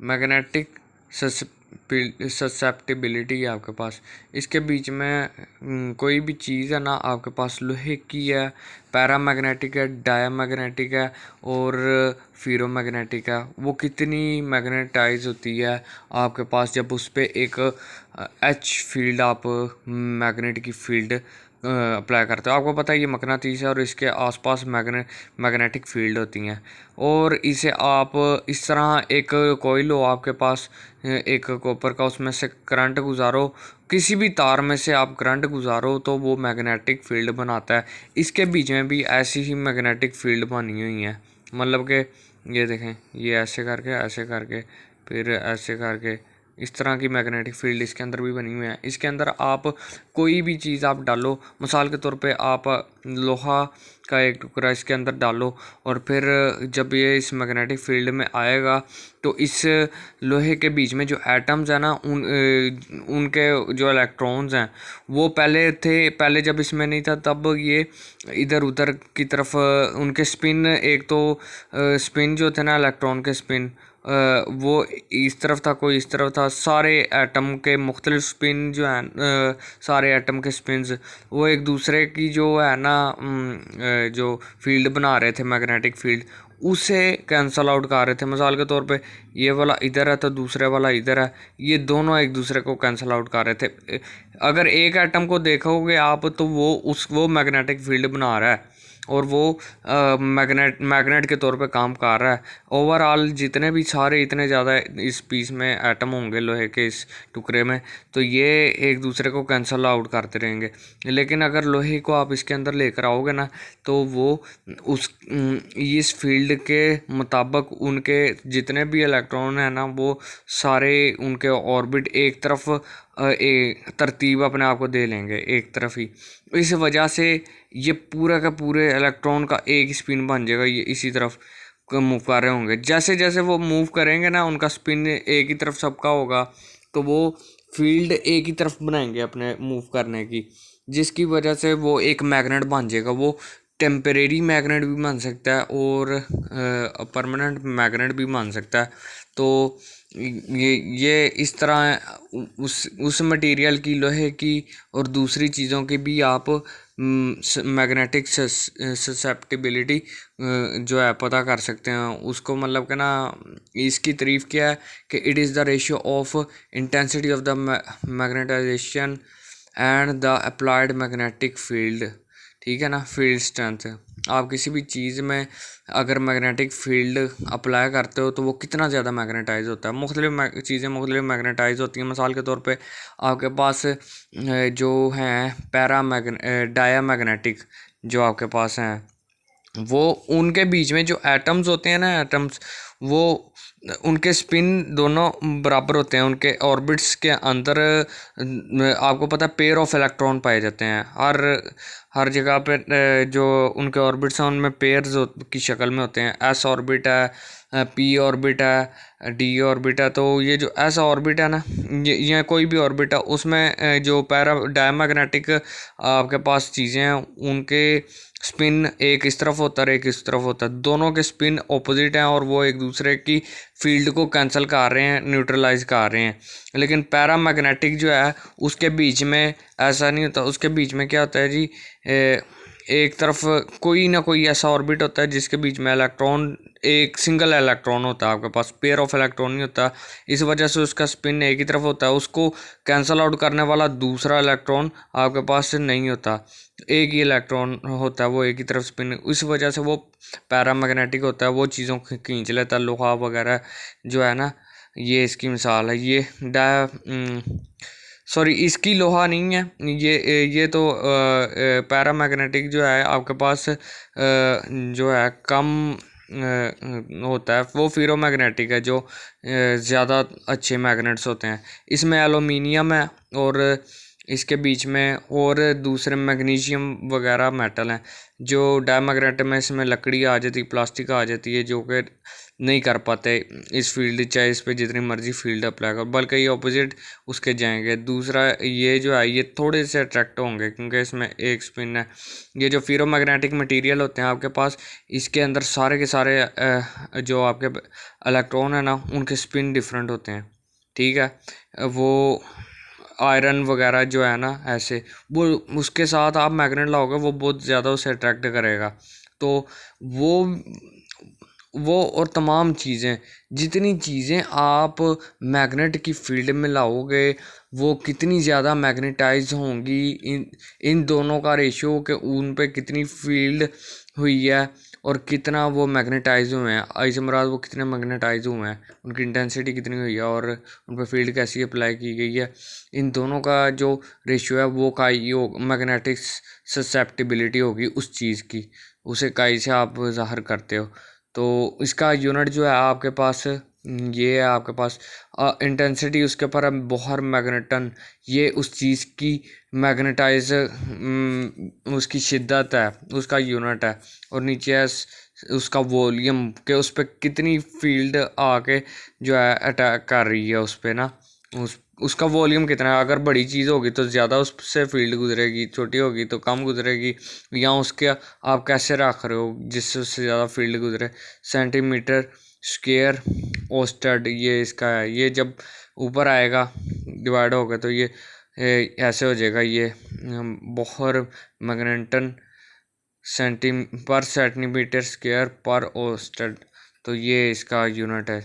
Magnetic susceptibility है आपके पास। इसके बीच में कोई भी चीज़ है ना आपके पास लोहे की है, पैरामैग्नेटिक है, डायामैग्नेटिक है और फेरोमैग्नेटिक है, वो कितनी मैग्नेटाइज होती है आपके पास जब उस पर एक एच फील्ड आप मैग्नेट की फील्ड अप्लाई करते हो। आपको पता है ये मकनातीस है और इसके आसपास मैग्नेटिक फील्ड होती हैं। और इसे आप इस तरह एक कोइल हो आपके पास एक कॉपर का, उसमें से करंट गुजारो, किसी भी तार में से आप करंट गुजारो तो वो मैग्नेटिक फील्ड बनाता है। इसके बीच में भी ऐसी ही मैग्नेटिक फील्ड बनी हुई है, मतलब कि ये देखें, ये ऐसे करके फिर ऐसे करके इस तरह की मैग्नेटिक फील्ड इसके अंदर भी बनी हुई है। इसके अंदर आप कोई भी चीज़ आप डालो, मिसाल के तौर पे आप लोहा का एक टुकड़ा इसके अंदर डालो और फिर जब ये इस मैग्नेटिक फील्ड में आएगा तो इस लोहे के बीच में जो एटम्स हैं ना उनके जो इलेक्ट्रॉन्स हैं वो पहले जब इसमें नहीं था तब ये इधर उधर की तरफ उनके स्पिन, एक तो स्पिन जो थे ना इलेक्ट्रॉन के स्पिन, वो इस तरफ था, कोई इस तरफ था, सारे एटम के मुख्तलिफ स्पिन जो हैं सारे एटम के स्पिन्स वो एक दूसरे की जो है ना जो फील्ड बना रहे थे मैग्नेटिक फील्ड उसे कैंसल आउट कर रहे थे। मिसाल के तौर पे ये वाला इधर है तो दूसरे वाला इधर है, ये दोनों एक दूसरे को कैंसल आउट कर रहे थे। अगर एक एटम को देखोगे आप तो वो मैग्नेटिक फील्ड बना रहा है और वो मैग्नेट के तौर पे काम कर रहा है। ओवरऑल जितने भी सारे इतने ज़्यादा इस पीस में एटम होंगे लोहे के इस टुकड़े में तो ये एक दूसरे को कैंसल आउट करते रहेंगे। लेकिन अगर लोहे को आप इसके अंदर लेकर आओगे ना तो वो इस फील्ड के मुताबिक उनके जितने भी इलेक्ट्रॉन हैं ना वो सारे उनके ऑर्बिट एक तरफ तरतीब अपने आप को दे लेंगे एक तरफ ही। इस वजह से ये पूरा का पूरे इलेक्ट्रॉन का एक स्पिन बन जाएगा, ये इसी तरफ मूव कर रहे होंगे। जैसे जैसे वो मूव करेंगे ना उनका स्पिन एक ही तरफ सबका होगा तो वो फील्ड एक ही तरफ बनाएंगे अपने मूव करने की, जिसकी वजह से वो एक मैग्नेट बन जाएगा। वो टेम्परेरी मैग्नेट भी बन सकता है और परमानेंट मैग्नेट भी बन सकता है। तो ये इस तरह उस मटेरियल की, लोहे की और दूसरी चीज़ों की भी आप मैग्नेटिक ससेप्टिबिलिटी जो है पता कर सकते हैं उसको। मतलब कि ना इसकी तारीफ़ क्या है कि it is the ratio of intensity of the magnetization and the applied magnetic field. ठीक है ना, फील्ड स्ट्रेंथ। आप किसी भी चीज़ में अगर मैग्नेटिक फील्ड अप्लाई करते हो तो वो कितना ज़्यादा मैग्नेटाइज होता है। मुख्तलिफ चीज़ें मुख्तलिफ मैग्नेटाइज होती हैं। मिसाल के तौर पे आपके पास जो हैं डायामैग्नेटिक जो आपके पास हैं वो उनके बीच में जो एटम्स होते हैं ना, एटम्स वो उनके स्पिन दोनों बराबर होते हैं। उनके ऑर्बिट्स के अंदर आपको पता है पेयर ऑफ इलेक्ट्रॉन पाए जाते हैं हर जगह पे। जो उनके ऑर्बिट्स हैं उनमें पेयर्स की शक्ल में होते हैं। एस ऑर्बिट है, पी ऑर्बिट है, डी ऑर्बिट है। तो ये जो एस ऑर्बिट है ना, ये कोई भी ऑर्बिट है उसमें जो डायमैग्नेटिक आपके पास चीज़ें हैं उनके स्पिन एक इस तरफ होता है एक इस तरफ होता है। दोनों के स्पिन ऑपोजिट हैं और वो एक दूसरे की फील्ड को कैंसिल कर रहे हैं, न्यूट्रलाइज कर रहे हैं। लेकिन पैरामैग्नेटिक जो है उसके बीच में ऐसा नहीं होता। उसके बीच में क्या होता है जी, एक तरफ कोई ना कोई ऐसा ऑर्बिट होता है जिसके बीच में इलेक्ट्रॉन, एक सिंगल इलेक्ट्रॉन होता है आपके पास, पेयर ऑफ इलेक्ट्रॉन नहीं होता। इस वजह से उसका स्पिन एक ही तरफ होता है, उसको कैंसिल आउट करने वाला दूसरा इलेक्ट्रॉन आपके पास नहीं होता। एक ही इलेक्ट्रॉन होता है, वो एक ही तरफ स्पिन, इस वजह से वो पैरामैग्नेटिक होता है, वो चीज़ों को खींच लेता है। लोहा वगैरह जो है ना, ये इसकी मिसाल है। ये सॉरी इसकी लोहा नहीं है, ये तो पैरामैग्नेटिक जो है आपके पास जो है कम होता है, वो फेरोमैग्नेटिक है जो ज़्यादा अच्छे मैग्नेट्स होते हैं। इसमें एलुमिनियम है और इसके बीच में और दूसरे मैग्नीशियम वगैरह मेटल हैं जो डायमैग्नेटिक में इसमें लकड़ी आ जाती है, प्लास्टिक आ जाती है, जो कि नहीं कर पाते इस फील्ड, चाहे इस पे जितनी मर्जी फील्ड अप्लाई करो, बल्कि ये ऑपोजिट उसके जाएंगे। दूसरा ये जो है ये थोड़े से अट्रैक्ट होंगे क्योंकि इसमें एक स्पिन है। ये जो फेरोमैग्नेटिक मटेरियल होते हैं आपके पास, इसके अंदर सारे के सारे जो आपके इलेक्ट्रॉन है ना उनके स्पिन डिफरेंट होते हैं, ठीक है। वो आयरन वगैरह जो है ना ऐसे, वो उसके साथ आप मैग्नेट लाओगे वो बहुत ज़्यादा उसे अट्रैक्ट करेगा। तो वो और तमाम चीज़ें, जितनी चीज़ें आप मैग्नेट की फील्ड में लाओगे वो कितनी ज़्यादा मैग्नेटाइज होंगी, इन दोनों का रेशियो के उन पे कितनी फील्ड हुई है और कितना वो मैग्नेटाइज हुए हैं, ऐसे मुराद वो कितने मैग्नेटाइज हुए हैं, उनकी इंटेंसिटी कितनी हुई है और उन पर फील्ड कैसी अप्लाई की गई है, इन दोनों का जो रेशियो है वो काई हो मैग्नेटिक ससेप्टिबिलिटी होगी उस चीज़ की, उसे काई से आप ज़ाहिर करते हो। तो इसका यूनिट जो है आपके पास ये है आपके पास इंटेंसिटी, उसके ऊपर है बोहर मैग्नेटन, ये उस चीज़ की मैग्नेटाइज उसकी शिद्दत है, उसका यूनिट है। और नीचे है उसका वॉल्यूम के उस पर कितनी फील्ड आके जो है अटैक कर रही है उस पर ना, उसका वॉल्यूम कितना है। अगर बड़ी चीज़ होगी तो ज़्यादा उससे फील्ड गुजरेगी, छोटी होगी तो कम गुजरेगी, या उसके आप कैसे रख रहे हो जिससे उससे ज़्यादा फील्ड गुजरे। सेंटीमीटर स्क्वायर ओस्टेड ये इसका है, ये जब ऊपर आएगा डिवाइड होगा तो ये ऐसे हो जाएगा, ये बोहर मैग्नेटन पर सेंटीमीटर स्क्वायर पर ओस्टेड, तो ये इसका यूनिट है।